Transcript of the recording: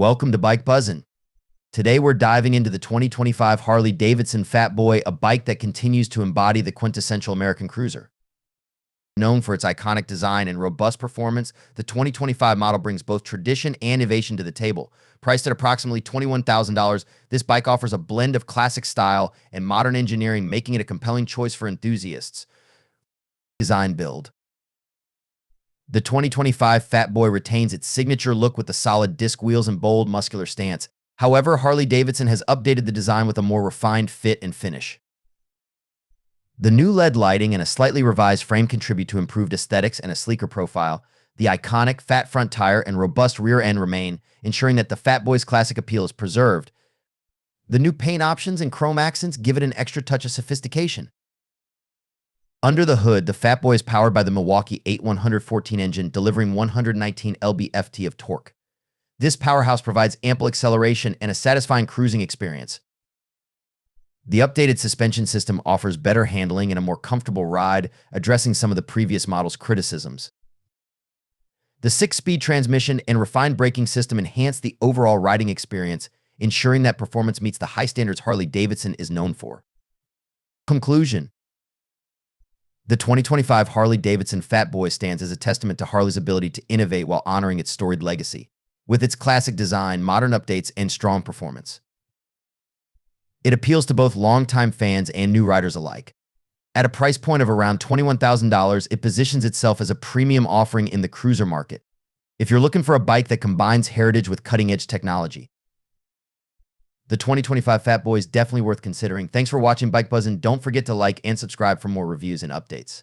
Welcome to Bike Buzzin'. Today we're diving into the 2025 Harley Davidson Fatboy, a bike that continues to embody the quintessential American cruiser. Known for its iconic design and robust performance, the 2025 model brings both tradition and innovation to the table. Priced at approximately $21,000, this bike offers a blend of classic style and modern engineering, making it a compelling choice for enthusiasts. Design build. The 2025 Fatboy retains its signature look with the solid disc wheels and bold, muscular stance. However, Harley-Davidson has updated the design with a more refined fit and finish. The new LED lighting and a slightly revised frame contribute to improved aesthetics and a sleeker profile. The iconic fat front tire and robust rear end remain, ensuring that the Fatboy's classic appeal is preserved. The new paint options and chrome accents give it an extra touch of sophistication. Under the hood, the Fatboy is powered by the Milwaukee 8114 engine, delivering 119 lb-ft of torque. This powerhouse provides ample acceleration and a satisfying cruising experience. The updated suspension system offers better handling and a more comfortable ride, addressing some of the previous model's criticisms. The 6-speed transmission and refined braking system enhance the overall riding experience, ensuring that performance meets the high standards Harley-Davidson is known for. Conclusion. The 2025 Harley-Davidson Fatboy stands as a testament to Harley's ability to innovate while honoring its storied legacy, with its classic design, modern updates, and strong performance. It appeals to both longtime fans and new riders alike. At a price point of around $21,000, it positions itself as a premium offering in the cruiser market. If you're looking for a bike that combines heritage with cutting-edge technology, the 2025 Fatboy is definitely worth considering. Thanks for watching Bike Buzzin'. Don't forget to like and subscribe for more reviews and updates.